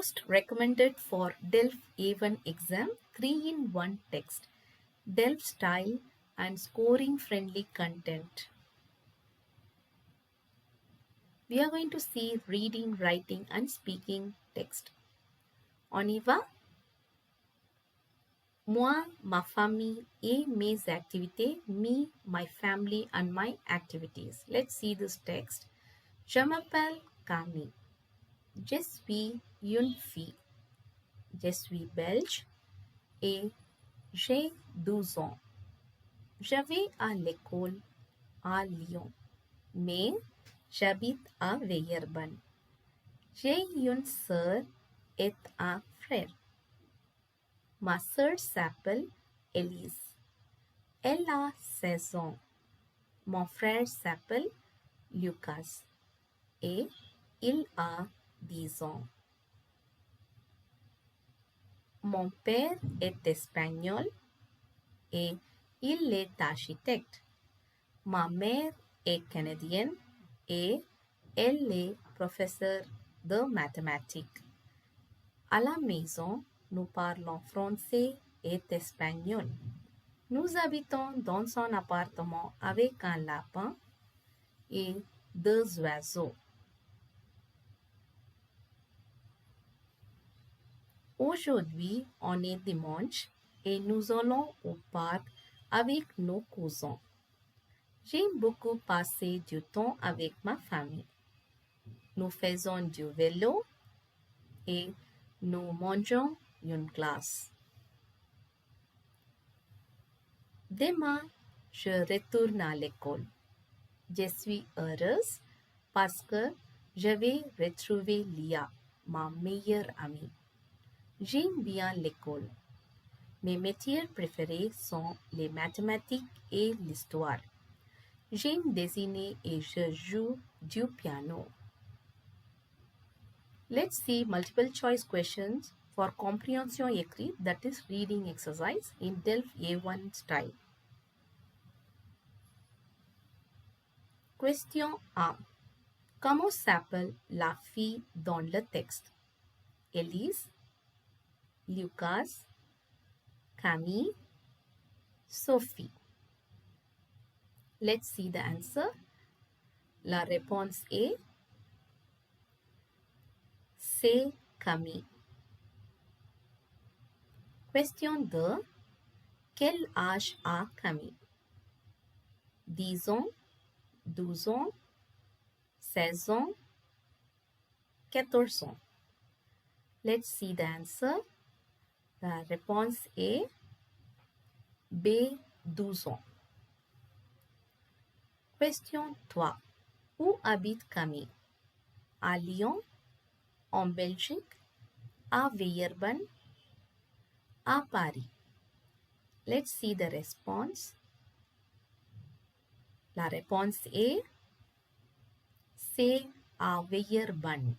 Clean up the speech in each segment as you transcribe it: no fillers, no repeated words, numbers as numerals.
Most recommended for DALF A1 exam 3-in-1 text, DALF style and scoring friendly content. We are going to see reading, writing and speaking text. On y va? Moi, ma famille et mes activités. Me, my family and my activities. Let's see this text. Je m'appelle Camille. Je suis une fille. Je suis belge et j'ai 12 ans. Je vais à l'école à Lyon, mais j'habite à Villeurbanne. J'ai une sœur et un frère. Ma sœur s'appelle Elise. Elle a 16 ans. Mon frère s'appelle Lucas et il a 10 ans. Mon père est espagnol et il est architecte. Ma mère est canadienne et elle est professeure de mathématiques. À la maison, nous parlons français et espagnol. Nous habitons dans un appartement avec un lapin et 2 oiseaux. Aujourd'hui, on est dimanche et nous allons au parc avec nos cousins. J'aime beaucoup passer du temps avec ma famille. Nous faisons du vélo et nous mangeons une glace. Demain, je retourne à l'école. Je suis heureuse parce que je vais retrouver Lia, ma meilleure amie. J'aime bien l'école. Mes métiers préférés sont les mathématiques et l'histoire. J'aime dessiner et je joue du piano. Let's see multiple choice questions for compréhension écrite, that is reading exercise in DALF A1 style. Question 1. Comment s'appelle la fille dans le texte? Elise, Lucas, Camille, Sophie. Let's see the answer. La réponse est c'est Camille. Question 2. Quel âge a Camille? 10 ans, 12 ans, 16 ans, 14 ans. Let's see the answer. La réponse est B, 12 ans. Question 3. Où habite Camille? À Lyon, en Belgique, à Villeurbanne, à Paris. Let's see the response. La réponse est c'est à Villeurbanne.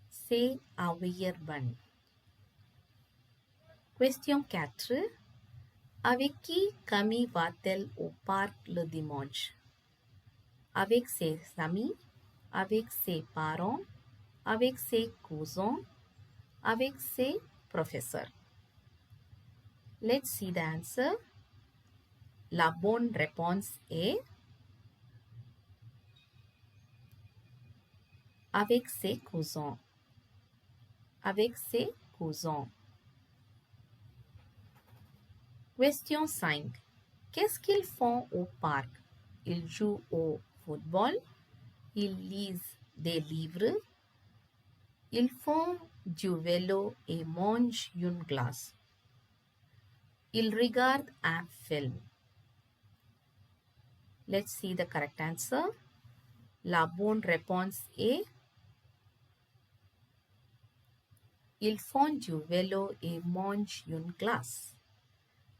C'est à Villeurbanne. Question 4. Avec qui Camille va-t-elle au parc le dimanche? Avec ses amis, avec ses parents, avec ses cousins, avec ses professeurs. Let's see the answer. La bonne réponse est avec ses cousins. Avec ses cousins. Question 5. Qu'est-ce qu'ils font au parc? Ils jouent au football, ils lisent des livres, ils font du vélo et mangent une glace. Ils regardent un film. Let's see the correct answer. La bonne réponse est ils font du vélo et mangent une glace.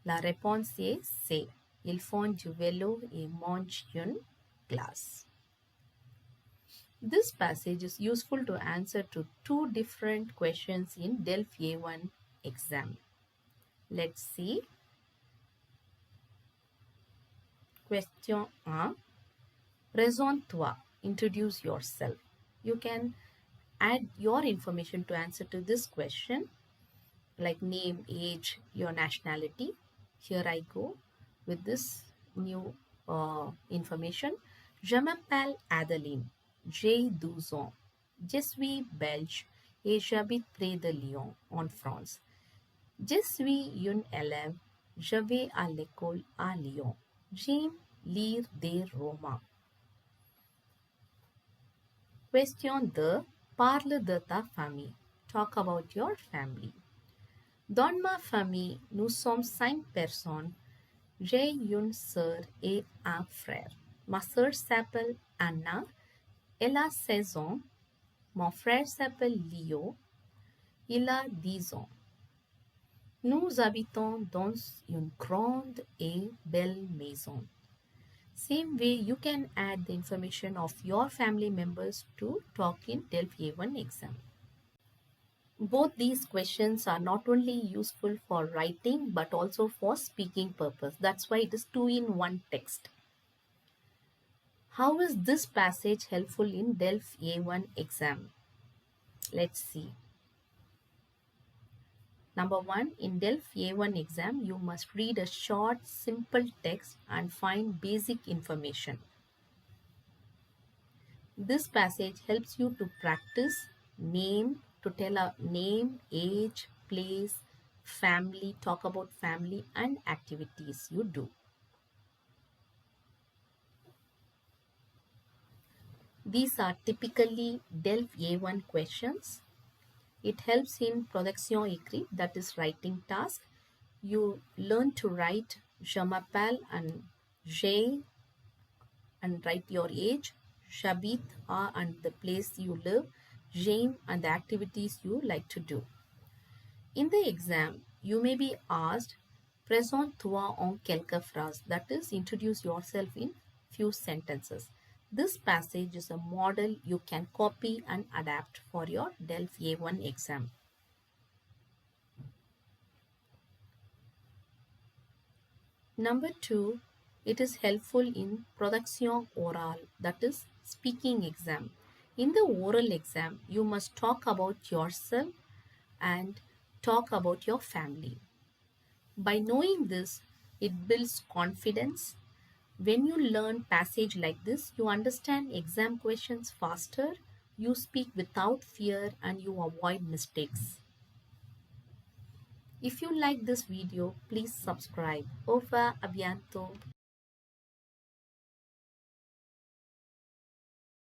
La réponse est C. Ils font du vélo et mangent une glace. This passage is useful to answer to 2 different questions in DALF A1 exam. Let's see. Question 1. Présente-toi. Introduce yourself. You can add your information to answer to this question, like name, age, your nationality. Here I go with this new information. Je m'appelle Adeline, j'ai 12 ans. Je suis belge et j'habite près de Lyon, en France. Je suis une élève, je vais à l'école à Lyon. J'aime lire des romans. Question 2. Parle de ta famille. Talk about your family. Dans ma famille, nous sommes 5 personnes. J'ai une sœur et un frère. Ma sœur s'appelle Anna. Elle a 16 ans. Mon frère s'appelle Leo. Il a 10 ans. Nous habitons dans une grande et belle maison. Same way, you can add the information of your family members to talk in DALF A1 exam. Both these questions are not only useful for writing but also for speaking purpose. That's why it is 2-in-1 text. How is this passage helpful in DALF A1 exam? Let's see. Number 1, in DALF A1 exam, you must read a short, simple text and find basic information. This passage helps you to practice name, to tell a name, age, place, family, talk about family and activities you do. These are typically DALF A1 questions. It helps in production écrite, that is writing task. You learn to write je m'appelle and j'ai and write your age, j'habite and the place you live, j'aime and the activities you like to do. In the exam, you may be asked, présente-toi en quelques phrases, that is, introduce yourself in few sentences. This passage is a model you can copy and adapt for your DALF A1 exam. Number 2, it is helpful in production orale, that is, speaking exam. In the oral exam, you must talk about yourself and talk about your family. By knowing this, it builds confidence. When you learn passage like this, you understand exam questions faster, you speak without fear, and you avoid mistakes. If you like this video, please subscribe. Au revoir, à bientôt.